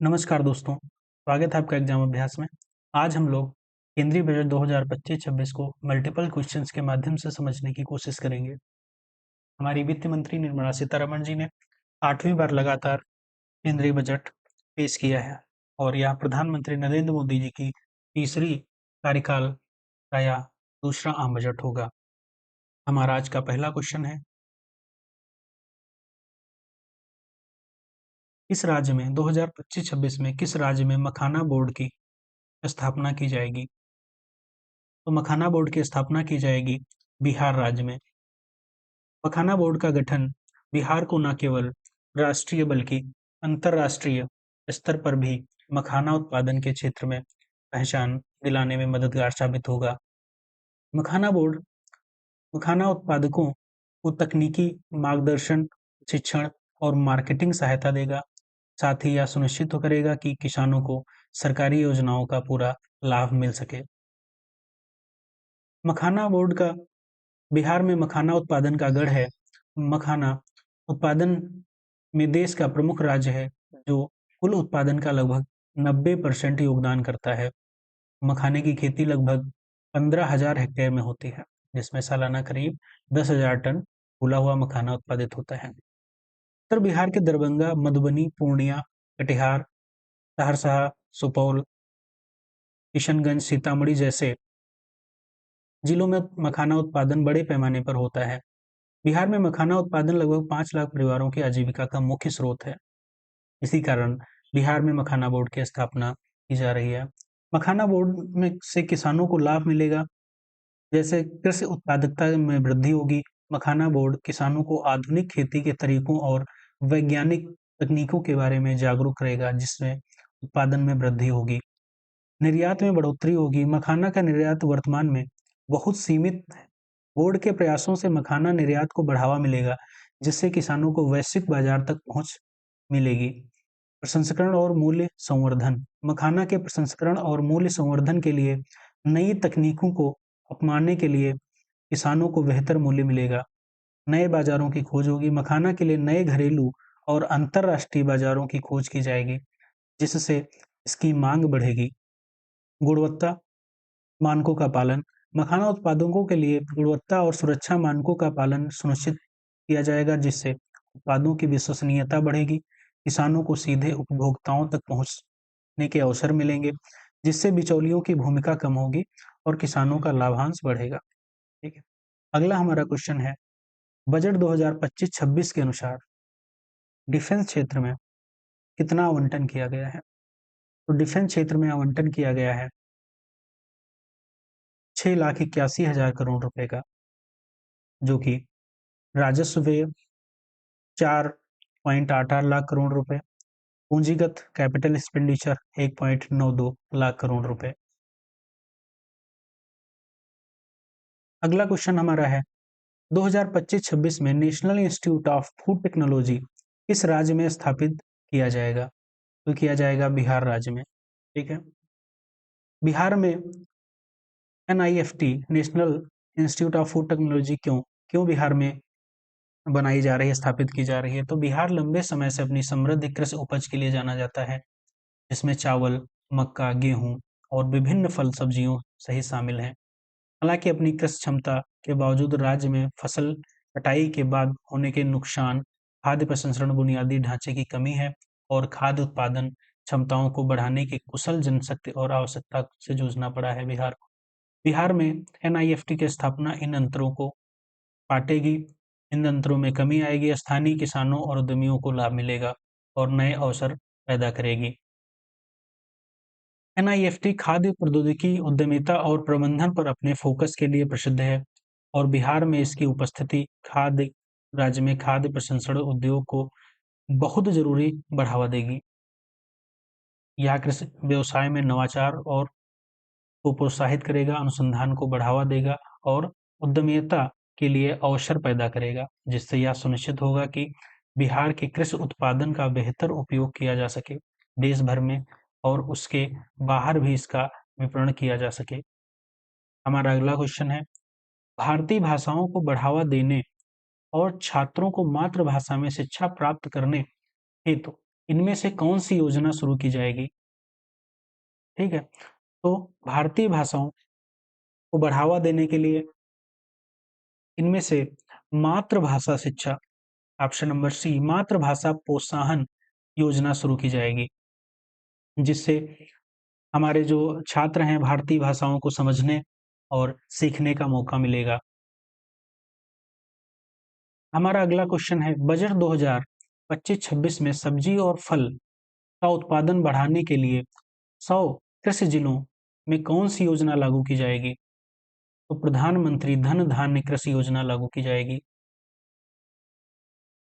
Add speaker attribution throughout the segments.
Speaker 1: नमस्कार दोस्तों, स्वागत है आपका एग्जाम अभ्यास में। आज हम लोग केंद्रीय बजट 2025-26 को मल्टीपल क्वेश्चंस के माध्यम से समझने की कोशिश करेंगे। हमारी वित्त मंत्री निर्मला सीतारमण जी ने 8वीं बार लगातार केंद्रीय बजट पेश किया है और यह प्रधानमंत्री नरेंद्र मोदी जी की तीसरी कार्यकाल का यह दूसरा आम बजट होगा। हमारा आज का पहला क्वेश्चन है, इस राज्य में 2025-26 में किस राज्य में मखाना बोर्ड की स्थापना की जाएगी? तो मखाना बोर्ड की स्थापना की जाएगी बिहार राज्य में। मखाना बोर्ड का गठन बिहार को न केवल राष्ट्रीय बल्कि अंतर्राष्ट्रीय स्तर पर भी मखाना उत्पादन के क्षेत्र में पहचान दिलाने में मददगार साबित होगा। मखाना बोर्ड मखाना उत्पादकों को तकनीकी मार्गदर्शन, शिक्षण और मार्केटिंग सहायता देगा। साथ ही यह सुनिश्चित करेगा कि किसानों को सरकारी योजनाओं का पूरा लाभ मिल सके। मखाना बोर्ड का बिहार में मखाना उत्पादन का गढ़ है। मखाना उत्पादन में देश का प्रमुख राज्य है, जो कुल उत्पादन का लगभग 90% योगदान करता है। मखाने की खेती लगभग 15,000 हेक्टेयर में होती है, जिसमें सालाना करीब 10,000 टन फूला हुआ मखाना उत्पादित होता है। उत्तर बिहार के दरभंगा, मधुबनी, पूर्णिया, कटिहार, सहरसा, सुपौल, किशनगंज, सीतामढ़ी जैसे जिलों में मखाना उत्पादन बड़े पैमाने पर होता है। बिहार में मखाना उत्पादन लगभग 5 लाख परिवारों की आजीविका का मुख्य स्रोत है। इसी कारण बिहार में मखाना बोर्ड की स्थापना की जा रही है। मखाना बोर्ड में से किसानों को लाभ मिलेगा, जैसे कृषि उत्पादकता में वृद्धि होगी। मखाना बोर्ड किसानों को आधुनिक खेती के तरीकों और वैज्ञानिक तकनीकों के बारे में जागरूक करेगा, जिसमें उत्पादन में वृद्धि होगी। निर्यात में बढ़ोतरी होगी। मखाना का निर्यात वर्तमान में बहुत सीमित है। बोर्ड के प्रयासों से मखाना निर्यात को बढ़ावा मिलेगा, जिससे किसानों को वैश्विक बाजार तक पहुंच मिलेगी। प्रसंस्करण और मूल्य संवर्धन। मखाना के प्रसंस्करण और मूल्य संवर्धन के लिए नई तकनीकों को अपनाने के लिए किसानों को बेहतर मूल्य मिलेगा। नए बाजारों की खोज होगी। मखाना के लिए नए घरेलू और अंतर्राष्ट्रीय बाजारों की खोज की जाएगी, जिससे इसकी मांग बढ़ेगी। गुणवत्ता मानकों का पालन। मखाना उत्पादकों के लिए गुणवत्ता और सुरक्षा मानकों का पालन सुनिश्चित किया जाएगा, जिससे उत्पादों की विश्वसनीयता बढ़ेगी। किसानों को सीधे उपभोक्ताओं तक पहुंचने के अवसर मिलेंगे, जिससे बिचौलियों की भूमिका कम होगी और किसानों का लाभांश बढ़ेगा। ठीक है। अगला हमारा क्वेश्चन है, बजट 2025-26 के अनुसार डिफेंस क्षेत्र में कितना आवंटन किया गया है? तो डिफेंस क्षेत्र में आवंटन किया गया है 6,81,000 करोड़ रुपए का, जो कि राजस्व व्यय 4.88 लाख करोड़ रुपए, पूंजीगत कैपिटल एक्सपेंडिचर 1.92 लाख करोड़ रुपए। अगला क्वेश्चन हमारा है, 2025-26 में national institute of food technology किस राज्य में स्थापित किया जाएगा? तो किया जाएगा बिहार राज्य में। ठीक है। बिहार में NIFT national institute of food technology क्यों बिहार में बनाई जा रही है, स्थापित की जा रही है? तो बिहार लंबे समय से अपनी समृद्ध कृषि उपज के लिए जाना जाता है, जिसमें चावल, मक्का, गेहूं और विभिन्न फल सब्जियों सहित शामिल हैं। हालांकि अपनी कृषि क्षमता के बावजूद राज्य में फसल कटाई के बाद होने के नुकसान, खाद्य प्रसंस्करण बुनियादी ढांचे की कमी है और खाद्य उत्पादन क्षमताओं को बढ़ाने की कुशल जनशक्ति और आवश्यकता से जूझना पड़ा है बिहार को। बिहार में NIFT की स्थापना इन अंतरों को पाटेगी। इन अंतरों में कमी आएगी, स्थानीय किसानों और उद्यमियों को लाभ मिलेगा और नए अवसर पैदा करेगी। NIFT खाद्य प्रौद्योगिकी, उद्यमिता और प्रबंधन पर अपने फोकस के लिए प्रसिद्ध है और बिहार में इसकी उपस्थिति राज्य में खाद्य प्रसंस्करण उद्योग को बहुत जरूरी बढ़ावा देगी। यह कृषि व्यवसाय में नवाचार और को प्रोत्साहित करेगा, अनुसंधान को बढ़ावा देगा और उद्यमिता के लिए अवसर पैदा करेगा, जिससे यह सुनिश्चित होगा कि बिहार के कृषि उत्पादन का बेहतर उपयोग किया जा सके देश भर में और उसके बाहर भी इसका विपणन किया जा सके। हमारा अगला क्वेश्चन है, भारतीय भाषाओं को बढ़ावा देने और छात्रों को मातृभाषा में शिक्षा प्राप्त करने हेतु इनमें से कौन सी योजना शुरू की जाएगी? ठीक है, तो भारतीय भाषाओं को बढ़ावा देने के लिए इनमें से मातृभाषा शिक्षा, ऑप्शन नंबर सी, मातृभाषा प्रोत्साहन योजना शुरू की जाएगी, जिससे हमारे जो छात्र हैं भारतीय भाषाओं को समझने और सीखने का मौका मिलेगा। हमारा अगला क्वेश्चन है, बजट 2025-26 में सब्जी और फल का उत्पादन बढ़ाने के लिए 100 कृषि जिलों में कौन सी योजना लागू की जाएगी? तो प्रधानमंत्री धन धान्य कृषि योजना लागू की जाएगी।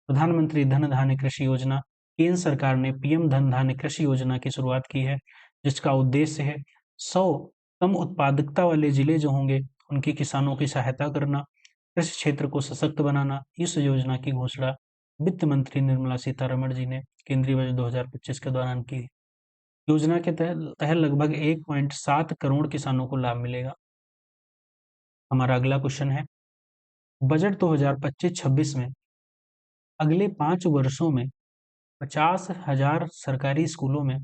Speaker 1: प्रधानमंत्री धन धान्य कृषि योजना, केंद्र सरकार ने पीएम धन धान्य कृषि योजना की शुरुआत की है, जिसका उद्देश्य है 100 कम उत्पादकता वाले जिले जो होंगे उनके किसानों की सहायता करना, कृषि क्षेत्र को सशक्त बनाना। इस योजना की घोषणा वित्त मंत्री निर्मला सीतारमण जी ने केंद्रीय बजट 2025 के दौरान की। योजना के तहत लगभग 1.7 करोड़ किसानों को लाभ मिलेगा। हमारा अगला क्वेश्चन है, बजट 2025-26 में अगले 5 वर्षों में 50,000 सरकारी स्कूलों में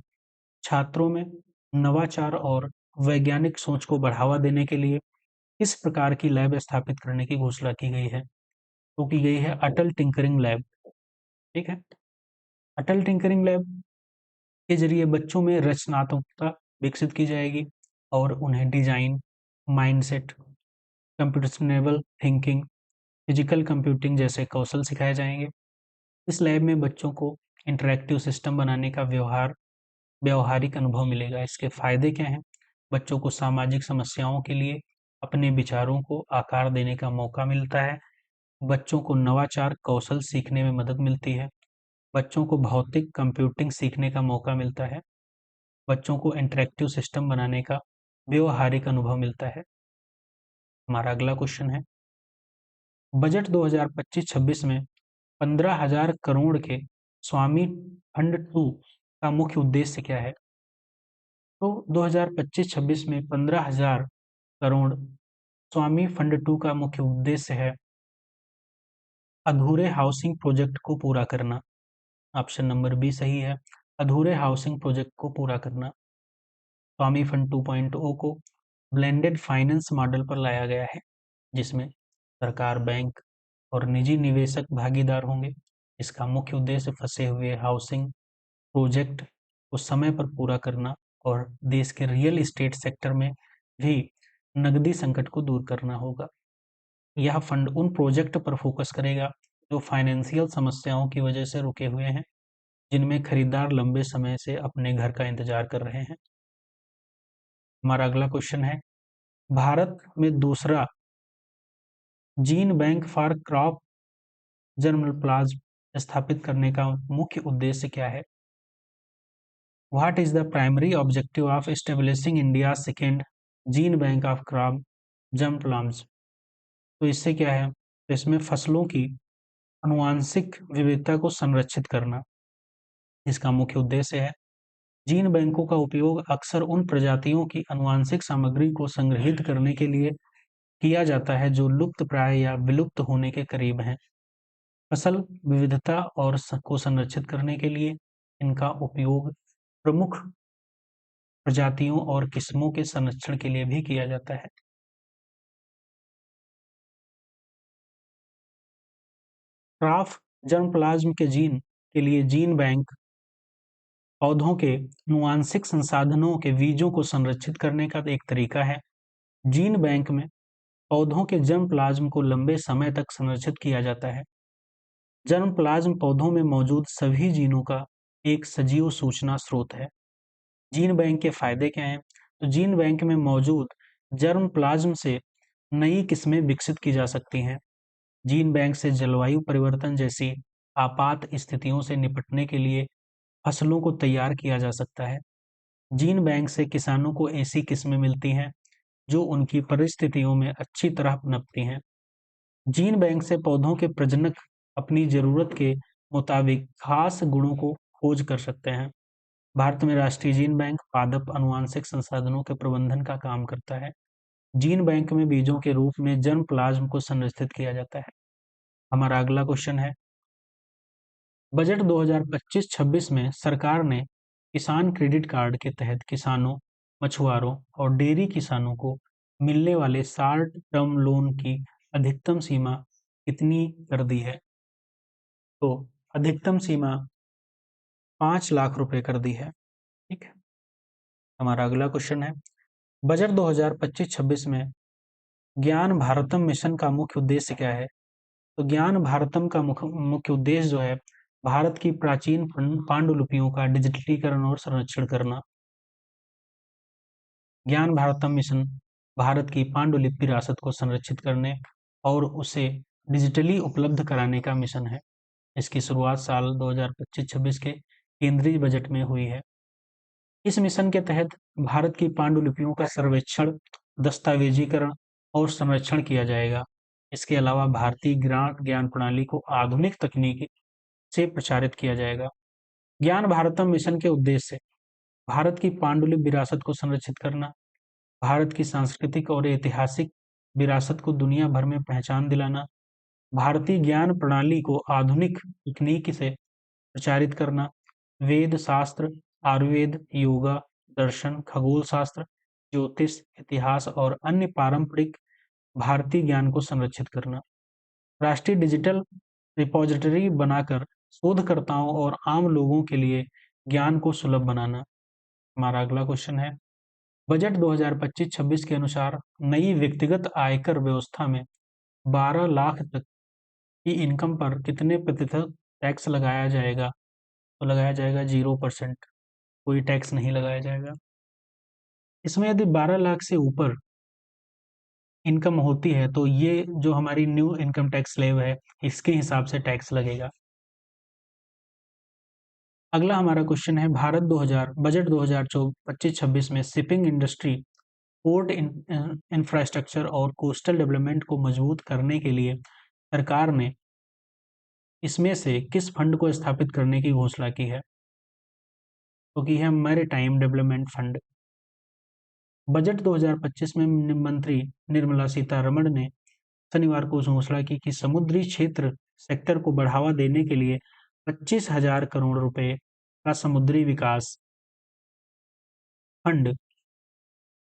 Speaker 1: छात्रों में नवाचार और वैज्ञानिक सोच को बढ़ावा देने के लिए किस प्रकार की लैब स्थापित करने की घोषणा की गई है? तो की गई है अटल टिंकरिंग लैब। ठीक है, अटल टिंकरिंग लैब के जरिए बच्चों में रचनात्मकता विकसित की जाएगी और उन्हें design, mindset, computational thinking, physical computing जैसे कौशल सिखाए जाएंगे। इस लैब में बच्चों को इंटरैक्टिव सिस्टम बनाने का व्यावहारिक अनुभव मिलेगा। इसके फायदे क्या हैं? बच्चों को सामाजिक समस्याओं के लिए अपने विचारों को आकार देने का मौका मिलता है। बच्चों को नवाचार कौशल सीखने में मदद मिलती है। बच्चों को भौतिक कंप्यूटिंग सीखने का मौका मिलता है। बच्चों को इंटरैक्टिव सिस्टम बनाने का व्यावहारिक अनुभव मिलता है। हमारा अगला क्वेश्चन है, बजट 2025-26 में 15,000 करोड़ के स्वामी फंड 2 का मुख्य उद्देश्य क्या है? तो 2025-26 में 15,000 करोड़ स्वामी फंड 2 का मुख्य उद्देश्य है अधूरे हाउसिंग प्रोजेक्ट को पूरा करना। ऑप्शन नंबर बी सही है, अधूरे हाउसिंग प्रोजेक्ट को पूरा करना। स्वामी फंड 2.0 को ब्लेंडेड फाइनेंस मॉडल पर लाया गया है, जिसमें सरकार, बैंक और निजी निवेशक भागीदार होंगे। इसका मुख्य उद्देश्य फंसे हुए हाउसिंग प्रोजेक्ट को समय पर पूरा करना और देश के रियल एस्टेट सेक्टर में भी नकदी संकट को दूर करना होगा। यह फंड उन प्रोजेक्ट पर फोकस करेगा जो फाइनेंशियल समस्याओं की वजह से रुके हुए हैं, जिनमें खरीदार लंबे समय से अपने घर का इंतजार कर रहे हैं। हमारा अगला क्वेश्चन है, भारत में दूसरा gene bank for crop germplasm स्थापित करने का मुख्य उद्देश्य क्या है? What is the primary objective of establishing India's second gene bank of crop germplasm? तो इससे क्या है? तो इसमें फसलों की आनुवांशिक विविधता को संरक्षित करना इसका मुख्य उद्देश्य है। जीन बैंकों का उपयोग अक्सर उन प्रजातियों की आनुवांशिक सामग्री को संग्रहित करने के लिए किया जाता है जो लुप्त प्राय या विलुप्त होने के करीब हैं। फसल विविधता को संरक्षित करने के लिए इनका उपयोग प्रमुख प्रजातियों और किस्मों के संरक्षण के लिए भी किया जाता है। क्रॉप जर्मप्लाज्म के जीन के लिए जीन बैंक पौधों के आनुवांशिक संसाधनों के बीजों को संरक्षित करने का एक तरीका है। जीन बैंक में पौधों के जर्मप्लाज्म को लंबे समय तक संरक्षित किया जाता है। जर्मप्लाज्म पौधों में मौजूद सभी जीनों का एक सजीव सूचना स्रोत है। जीन बैंक के फायदे क्या हैं? तो जीन बैंक में मौजूद जर्मप्लाज्म से नई किस्में विकसित की जा सकती हैं। जीन बैंक से जलवायु परिवर्तन जैसी आपात स्थितियों से निपटने के लिए फसलों को तैयार किया जा सकता है। जीन बैंक से किसानों को ऐसी किस्में मिलती हैं जो उनकी परिस्थितियों में अच्छी तरह पनपती हैं। जीन बैंक से पौधों के प्रजनक अपनी जरूरत के मुताबिक खास गुणों को खोज कर सकते हैं। भारत में राष्ट्रीय जीन बैंक पादप आनुवांशिक संसाधनों के प्रबंधन का काम करता है। जीन बैंक में बीजों के रूप में जर्म प्लाज्म को संरक्षित किया जाता है। हमारा अगला क्वेश्चन है, बजट 2025-26 में सरकार ने किसान क्रेडिट कार्ड के तहत किसानों, मछुआरों और डेयरी किसानों को मिलने वाले शॉर्ट टर्म लोन की अधिकतम सीमा कितनी कर दी है? तो अधिकतम सीमा 5 लाख रुपए कर दी है। ठीक है। हमारा अगला क्वेश्चन है, बजट 2025-26 में ज्ञान भारतम मिशन का मुख्य उद्देश्य क्या है? तो ज्ञान भारतम का मुख्य उद्देश्य जो है, भारत की प्राचीन पांडुलिपियों का डिजिटलीकरण और संरक्षण करना। ज्ञान भारतम मिशन भारत की पांडुलिपि विरासत को संरक्षित करने और उसे डिजिटली उपलब्ध कराने का मिशन है। इसकी शुरुआत साल 2025-26 के केंद्रीय बजट में हुई है। इस मिशन के तहत भारत की पांडुलिपियों का सर्वेक्षण, दस्तावेजीकरण और संरक्षण किया जाएगा। इसके अलावा भारतीय ज्ञान प्रणाली को आधुनिक तकनीक से प्रचारित किया जाएगा। ज्ञान भारतम मिशन के उद्देश्य: भारत की पांडुलिपि विरासत को संरक्षित करना, भारत की सांस्कृतिक और ऐतिहासिक विरासत को दुनिया भर में पहचान दिलाना, भारतीय ज्ञान प्रणाली को आधुनिक तकनीक से प्रचारित करना, वेद शास्त्र, आयुर्वेद, योगा, दर्शन, खगोल शास्त्र, ज्योतिष, इतिहास और अन्य पारंपरिक भारतीय ज्ञान को संरक्षित करना, राष्ट्रीय डिजिटल रिपॉजिटरी बनाकर शोधकर्ताओं और आम लोगों के लिए ज्ञान को सुलभ बनाना। हमारा अगला क्वेश्चन है, बजट 2025-26 के अनुसार नई व्यक्तिगत आयकर व्यवस्था में 12 लाख तक की इनकम पर कितने प्रतिशत टैक्स लगाया जाएगा? तो लगाया जाएगा 0%। कोई टैक्स नहीं लगाया जाएगा। इसमें यदि 12 लाख से ऊपर इनकम होती है तो ये जो हमारी न्यू इनकम टैक्स स्लैब है, इसके हिसाब से टैक्स लगेगा। अगला हमारा क्वेश्चन है, बजट 2025-26 में शिपिंग इंडस्ट्री, पोर्ट इंफ्रास्ट्रक्चर और कोस्टल डेवलपमेंट को मजबूत करने के लिए सरकार ने इसमें से किस फंड को स्थापित करने की घोषणा की है? तो की है मैरीटाइम डेवलपमेंट फंड। बजट 2025 में मंत्री निर्मला सीतारमण ने शनिवार को घोषणा की कि समुद्री क्षेत्र सेक्टर को बढ़ावा देने के लिए 25,000 करोड़ रुपए का समुद्री विकास फंड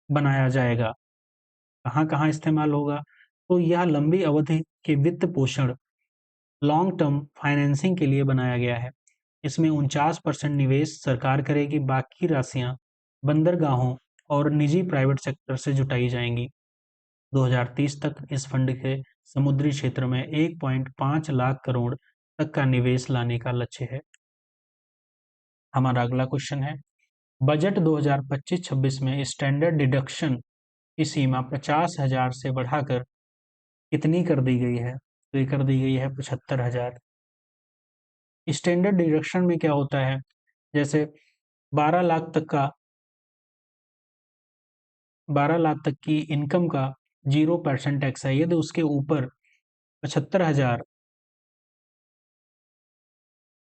Speaker 1: बनाया जाएगा। कहाँ-कहाँ इस्तेमाल होगा? तो यह लंबी अवधि के वित्त पोषण, लॉन्ग टर्म फाइनेंसिंग के लिए बनाया गया है। इसमें 49% निवेश सरकार करेगी, बाकी राशियां बंदरगाहों और निजी प्राइवेट सेक्टर से जुटाई जाएंगी। 2030 तक इस फंड के समुद्री क्षेत्र में 1.5 लाख करोड़ तक का निवेश लाने का लक्ष्य है। हमारा अगला क्वेश्चन है, बजट 2025-26 में स्टैंडर्ड डिडक्शन की सीमा 50,000 से बढ़ाकर कितनी कर दी गई है? तो ये कर दी गई है 75,000। स्टैंडर्ड डिडक्शन में क्या होता है? जैसे 12 लाख तक का 12 लाख तक की इनकम का 0% टैक्स है। यदि उसके ऊपर 75,000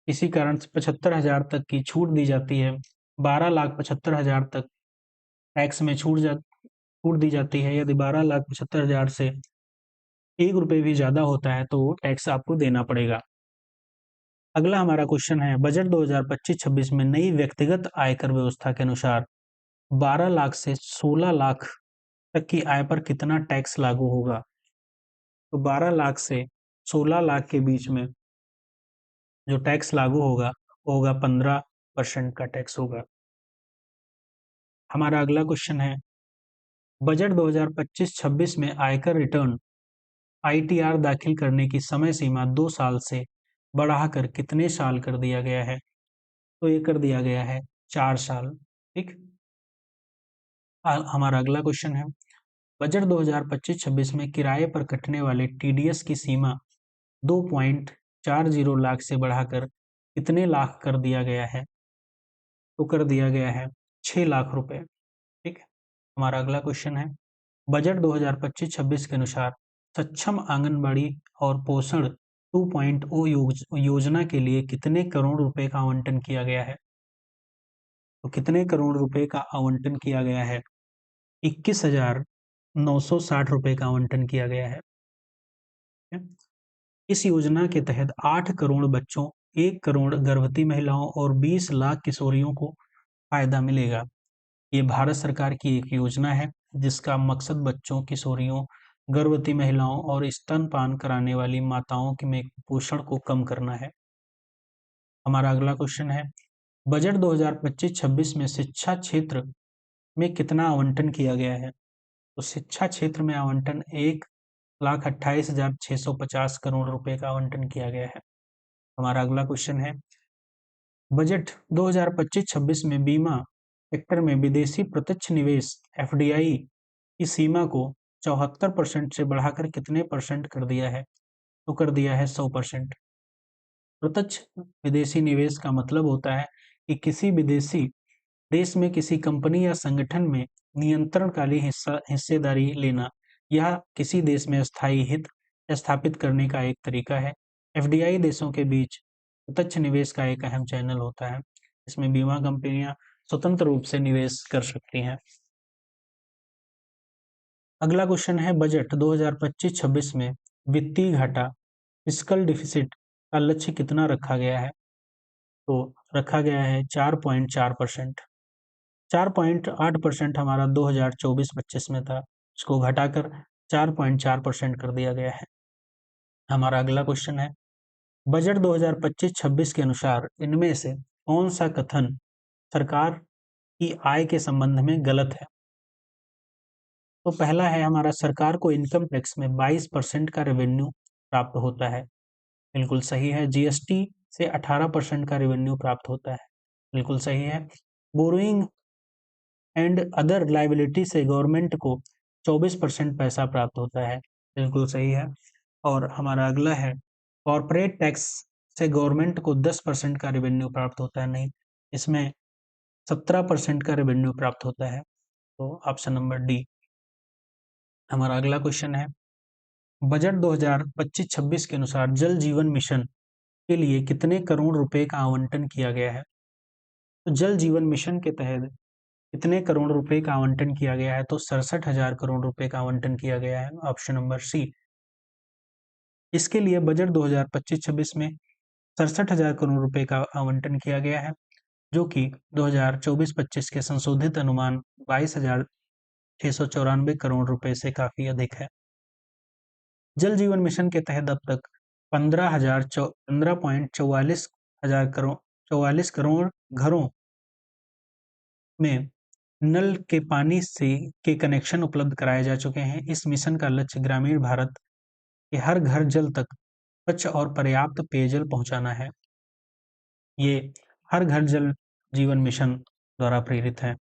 Speaker 1: इसी कारण से 75,000 तक की छूट दी जाती है। 12,75,000 तक टैक्स में छूट दी जाती है। यदि 12,75,000 से 1 रुपए भी ज़्यादा होता है तो टैक्स आपको देना पड़ेगा। अगला हमारा क्वेश्चन है, बजट 2025-26 में नई व्यक्तिगत आयकर व्यवस्था के अनुसार 12 लाख से 16 लाख तक की आय पर कितना टैक्स लागू होगा? तो 12 लाख से 16 लाख के बीच में जो टैक्स लागू होगा वो होगा 15% का टैक्स होगा। हमारा अगला क्वेश्चन है, बजट 2025-26 में आयकर रिटर्न आईटीआर दाखिल करने की समय सीमा 2 साल से बढ़ाकर कितने साल कर दिया गया है? तो ये कर दिया गया है 4 साल। ठीक। हमारा अगला क्वेश्चन है, बजट 2025-26 में किराए पर कटने वाले टीडीएस की सीमा 2.40 लाख से बढ़ाकर कितने लाख कर दिया गया है? तो कर दिया गया है 6 लाख रुपए। ठीक है। हमारा अगला क्वेश्चन है, बजट 2025-26 के अनुसार सक्षम आंगनबाड़ी और पोषण 2.0 योजना के लिए कितने करोड़ रुपए का आवंटन किया गया है? तो कितने करोड़ रुपए का आवंटन किया गया है? 21,960 रुपए का आवंटन किया गया है। इस योजना के तहत 8 करोड़ बच्चों 1 करोड़ गर्भवती महिलाओं और 20 लाख किशोरियों को फायदा मिलेगा। ये भारत सरकार की एक योजना है जिसका मकसद बच्चों, किशोरियों, गर्भवती महिलाओं और स्तनपान कराने वाली माताओं में कुपोषण को कम करना है। हमारा अगला क्वेश्चन है, बजट 2025-26 में शिक्षा क्षेत्र में कितना आवंटन किया गया है? तो शिक्षा क्षेत्र में आवंटन 1,28,650 करोड़ रुपए का आवंटन किया गया है। हमारा अगला क्वेश्चन है, बजट 2025-26 में बीमा सेक्टर में विदेशी प्रत्यक्ष निवेश एफडीआई की सीमा को 74% से बढ़ाकर कितने परसेंट कर दिया है? तो कर दिया है 100%। प्रत्यक्ष विदेशी निवेश का मतलब होता है कि किसी विदेशी देश में किसी कंपनी या संगठन में नियंत्रणकालीन हिस्सेदारी लेना, यह किसी देश में स्थायी हित स्थापित करने का एक तरीका है। एफडीआई देशों के बीच प्रत्यक्ष निवेश का एक अहम चैनल होता है। इसमें बीमा कंपनियां स्वतंत्र रूप से निवेश कर सकती हैं। अगला क्वेश्चन है, बजट 2025-26 में वित्तीय घाटा फिस्कल डिफिसिट का लक्ष्य कितना रखा गया है? तो रखा गया है 4.4%। 4.8% हमारा 2024-25 में था, इसको घटाकर 4.4% कर दिया गया है। हमारा अगला क्वेश्चन है, बजट 2025-26 के अनुसार इनमें से कौन सा कथन सरकार की आय के संबंध में गलत है? तो पहला है हमारा, सरकार को इनकम टैक्स में 22% का रेवेन्यू प्राप्त होता है, बिल्कुल सही है। जीएसटी से 18% का रेवेन्यू प्राप्त होता है, बिल्कुल सही है। बोरोइंग एंड अदर लाइबिलिटी से गवर्नमेंट को 24% पैसा प्राप्त होता है, बिल्कुल सही है। और हमारा अगला है, कॉर्पोरेट टैक्स से गवर्नमेंट को 10% का रेवेन्यू प्राप्त होता है, नहीं, इसमें 17% का रेवेन्यू प्राप्त होता है, तो ऑप्शन नंबर डी। हमारा अगला क्वेश्चन है, बजट 2025-26 के अनुसार जल जीवन मिशन के लिए कितने करोड़ रुपए का आवंटन किया गया है? तो जल जीवन मिशन के तहत कितने करोड़ रुपए का आवंटन किया गया है? तो 67,000 करोड़ रुपए का आवंटन किया गया है, ऑप्शन नंबर सी। इसके लिए बजट 2025-26 में 67,000 करोड़ रुपए का आवंटन किया गया है, जो कि 2024-25 के संशोधित अनुमान 22,694 करोड़ रुपए से काफी अधिक है। जल जीवन मिशन के तहत अब तक 15.44 करोड़ घरों में नल के पानी से के कनेक्शन उपलब्ध कराए जा चुके हैं। इस मिशन का लक्ष्य ग्रामीण भारत के हर घर जल तक स्वच्छ और पर्याप्त पेयजल पहुंचाना है। ये हर घर जल जीवन मिशन द्वारा प्रेरित है।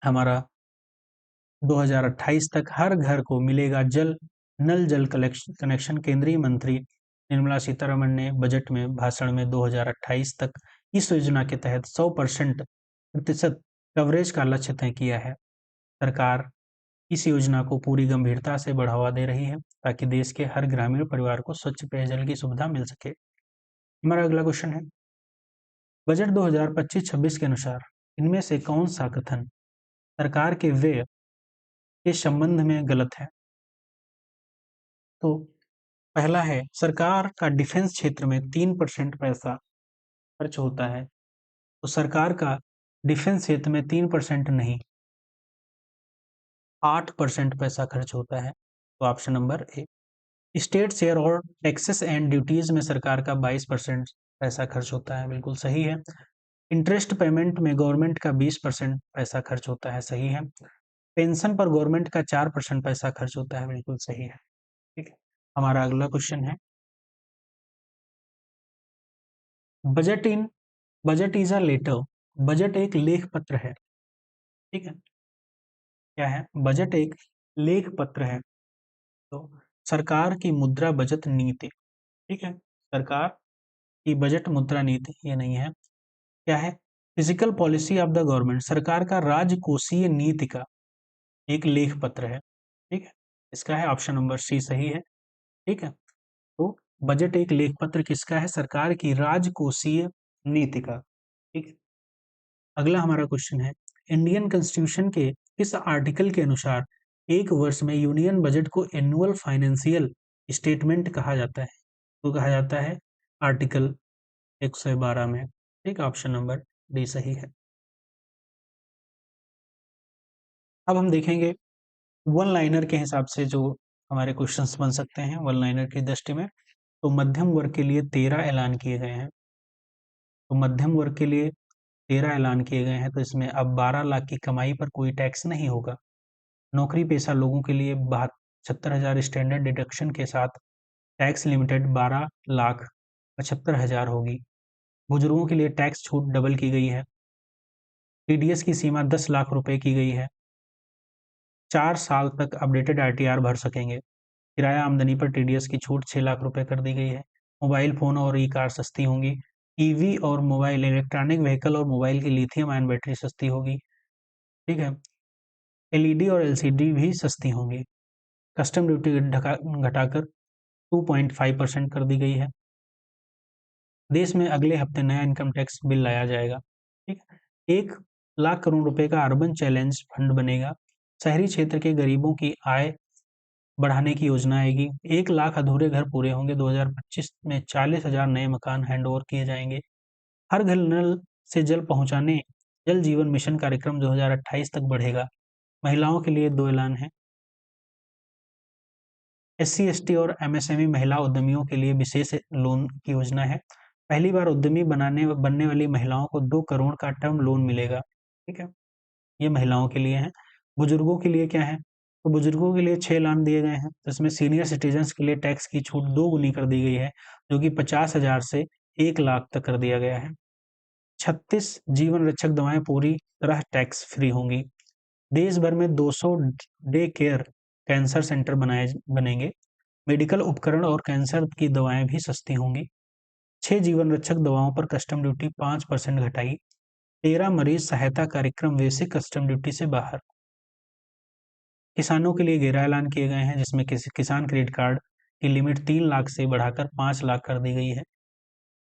Speaker 1: हमारा 2028 तक हर घर को मिलेगा नल जल कनेक्शन। केंद्रीय मंत्री निर्मला सीतारमण ने बजट में भाषण में 2028 तक इस योजना के तहत 100% कवरेज का लक्ष्य तय किया है। सरकार इस योजना को पूरी गंभीरता से बढ़ावा दे रही है ताकि देश के हर ग्रामीण परिवार को स्वच्छ पेयजल की सुविधा मिल सके। हमारा अगला क्वेश्चन है, बजट 2025-26 के अनुसार इनमें से कौन सा कथन सरकार के व्यय के संबंध में गलत है? तो पहला है, सरकार का डिफेंस क्षेत्र में 3% पैसा खर्च होता है। तो सरकार का डिफेंस क्षेत्र में 3% नहीं, 8% पैसा खर्च होता है, तो option number A. State share और टैक्सेस एंड ड्यूटीज में सरकार का 22% पैसा खर्च होता है, बिल्कुल सही है। इंटरेस्ट पेमेंट में गवर्नमेंट का 20% पैसा खर्च होता है, सही है। पेंशन पर गवर्नमेंट का 4% पैसा खर्च होता है, बिल्कुल सही है। ठीक है, हमारा अगला क्वेश्चन है, budget is a letter. Budget एक लेख पत्र है, ठीक है। क्या है? बजट एक लेख पत्र है। तो सरकार की मुद्रा बचत नीति, ठीक है, सरकार की बजट मुद्रा नीति ये नहीं है। क्या है? Physical policy of the government, सरकार का राजकोषीय नीति का एक लेख पत्र है, ठीक है। इसका है ऑप्शन नंबर सी सही है, ठीक है। तो बजट एक लेख पत्र किसका है? सरकार की राजकोषीय नीति का, ठीक है। अगला हमारा क्वेश्चन है, इंडियन कॉन्स्टिट्यूशन के किस आर्टिकल के अनुसार एक वर्ष में यूनियन बजट को एनुअल फाइनेंशियल स्टेटमेंट कहा जाता है? तो कहा जाता है आर्टिकल 112 में। ठीक, ऑप्शन नंबर डी सही है। अब हम देखेंगे वन लाइनर के हिसाब से जो हमारे क्वेश्चंस बन सकते हैं वन लाइनर की दृष्टि में। तो मध्यम वर्ग के लिए 13 ऐलान किए गए हैं। तो मध्यम वर्ग के लिए 13 ऐलान किए गए हैं, तो इसमें अब 12 लाख की कमाई पर कोई टैक्स नहीं होगा। नौकरी पेशा लोगों के लिए 72,000 स्टैंडर्ड डिडक्शन के साथ टैक्स लिमिटेड 12,75,000 होगी। बुजुर्गों के लिए टैक्स छूट डबल की गई है। टीडीएस की सीमा 10 लाख रुपए की गई है। 4 साल तक अपडेटेड आरटीआर भर सकेंगे। किराया आमदनी पर टीडीएस की छूट 6 लाख रुपए कर दी गई है। मोबाइल फ़ोन और ई-कार सस्ती होंगी। ईवी और मोबाइल इलेक्ट्रॉनिक व्हीकल और मोबाइल की लिथियम आयन बैटरी सस्ती होगी। ठीक है। एलईडी और एलसीडी भी सस्ती होंगी। कस्टम ड्यूटी घटाकर 2.5% कर दी गई है। देश में अगले हफ्ते नया इनकम टैक्स बिल लाया जाएगा। ठीक है। 1 लाख करोड़ रुपए का अर्बन चैलेंज फंड बनेगा। शहरी क्षेत्र के गरीबों की आय बढ़ाने की योजना आएगी। 1 लाख अधूरे घर पूरे होंगे। 2025 में 40,000 नए मकान हैंडओवर किए जाएंगे। हर घर नल से जल पहुंचाने जल जीवन मिशन कार्यक्रम 2028 तक बढ़ेगा। महिलाओं के लिए 2 ऐलान हैं। एससी, एसटी और एमएसएमई महिला उद्यमियों के लिए विशेष लोन की योजना है। पहली बार उद्यमी बनने वाली महिलाओं को 2 करोड़ का टर्म लोन मिलेगा। ठीक है, ये महिलाओं के लिए है। बुजुर्गों के लिए क्या है? तो बुजुर्गों के लिए 6 ऐलान दिए गए हैं। इसमें सीनियर सिटीजन्स के लिए टैक्स की छूट 2 गुनी कर दी गई है, जो कि 50,000 से 1 लाख तक कर दिया गया है। 36 जीवन रक्षक दवाएं पूरी तरह टैक्स फ्री होंगी। देश भर में 200 डे केयर कैंसर सेंटर बनेंगे। मेडिकल उपकरण और कैंसर की दवाएं भी सस्ती होंगी। 6 जीवन रक्षक दवाओं पर कस्टम ड्यूटी 5% घटाई। 13 मरीज सहायता कार्यक्रम वैसे कस्टम ड्यूटी से बाहर। किसानों के लिए 11 ऐलान किए गए हैं, जिसमें किसान क्रेडिट कार्ड की लिमिट 3 लाख से बढ़ाकर 5 लाख कर दी गई है।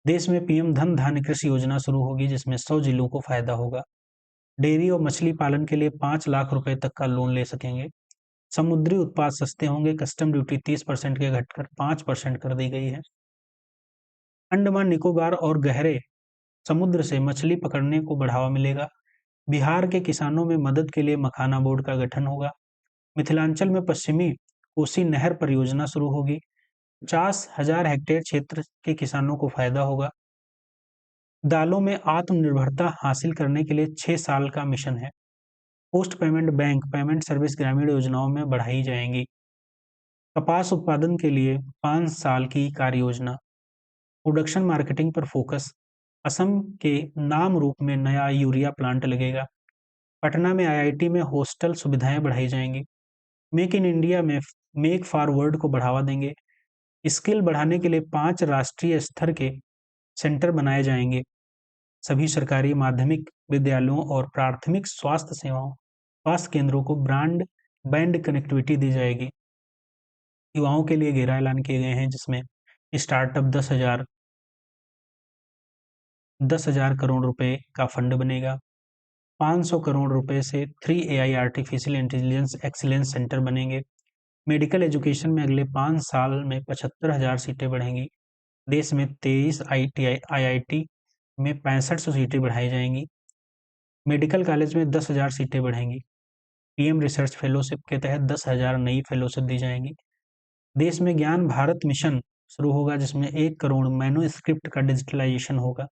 Speaker 1: देश में पीएम धन धान्य कृषि योजना शुरू होगी, जिसमें 100 जिलों को फायदा होगा। डेयरी और मछली पालन के लिए 5 लाख रुपए तक का लोन ले सकेंगे। समुद्री उत्पाद सस्ते होंगे। कस्टम ड्यूटी 30% के घटकर 5% कर दी गई है। अंडमान निकोबार और गहरे समुद्र से मछली पकड़ने को बढ़ावा मिलेगा। बिहार के किसानों में मदद के लिए मखाना बोर्ड का गठन होगा। मिथिलांचल में पश्चिमी कोसी नहर परियोजना शुरू होगी। 50,000 हेक्टेयर क्षेत्र के किसानों को फायदा होगा। दालों में आत्मनिर्भरता हासिल करने के लिए 6 साल का मिशन है। Post payment bank payment service ग्रामीण योजनाओं में बढ़ाई जाएंगी। कपास उत्पादन के लिए 5 साल की कार्य योजना। प्रोडक्शन मार्केटिंग पर फोकस। असम के नाम रूप में नया यूरिया प्लांट लगेगा। पटना में आईआईटी में हॉस्टल सुविधाएं बढ़ाई जाएंगी। मेक इन इंडिया में मेक फॉरवर्ड को बढ़ावा देंगे। स्किल बढ़ाने के लिए 5 राष्ट्रीय स्तर के सेंटर बनाए जाएंगे। सभी सरकारी माध्यमिक विद्यालयों और प्राथमिक स्वास्थ्य केंद्रों को बैंड कनेक्टिविटी दी जाएगी। युवाओं के लिए 11 ऐलान किए गए हैं, जिसमें स्टार्टअप 10,000 करोड़ रुपए का फंड बनेगा। 500 करोड़ रुपए से 3 AI artificial intelligence excellence centre बनेंगे। मेडिकल एजुकेशन में अगले 5 साल में 75,000 सीटें बढ़ेंगी। देश में 23 आईआईटी में 6500 सीटें बढ़ाई जाएंगी। मेडिकल कॉलेज में 10,000 सीटें बढ़ेंगी। पीएम रिसर्च फेलोशिप के तहत 10,000 नई फेलोशिप दी जाएंगी। देश में ज्ञान भारत मिशन शुरू होगा, जिसमें 1 करोड़ मैन्युस्क्रिप्ट का डिजिटलाइजेशन होगा।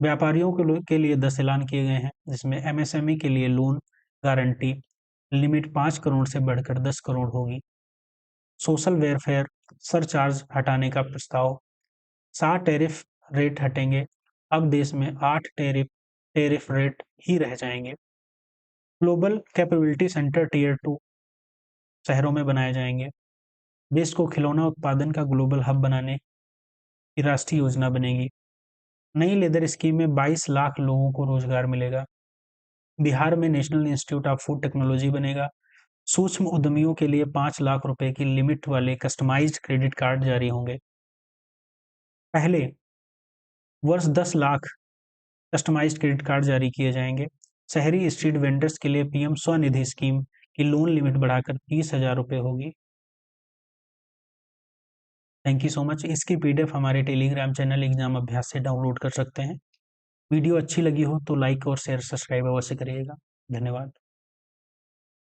Speaker 1: व्यापारियों के लिए 10 ऐलान किए गए हैं, जिसमें एमएसएमई के लिए लोन गारंटी लिमिट 5 करोड़ से बढ़कर 10 करोड़ होगी। सोशल वेलफेयर सरचार्ज हटाने का प्रस्ताव। 7 टैरिफ रेट हटेंगे। अब देश में 8 टैरिफ रेट ही रह जाएंगे। ग्लोबल कैपेबिलिटी सेंटर टियर 2 शहरों में बनाए जाएंगे। देश को खिलौना उत्पादन का ग्लोबल हब बनाने की राष्ट्रीय योजना बनेगी। नई लेदर स्कीम में 22 लाख लोगों को रोजगार मिलेगा। बिहार में national institute of food technology बनेगा। सूक्ष्म उद्यमियों के लिए 5 लाख रुपए की लिमिट वाले कस्टमाइज्ड क्रेडिट कार्ड जारी होंगे। पहले वर्ष 10 लाख कस्टमाइज्ड क्रेडिट कार्ड जारी किए जाएंगे। शहरी स्ट्रीट वेंडर्स के लिए पीएम स्वनिधि स्कीम की लोन लिमिट बढ़ाकर 30,000 रुपए होगी। Thank you so much. इसकी पीडीएफ हमारे टेलीग्राम चैनल एग्जाम अभ्यास से डाउनलोड कर सकते हैं। वीडियो अच्छी लगी हो तो लाइक और शेयर सब्सक्राइब अवश्य करिएगा। धन्यवाद।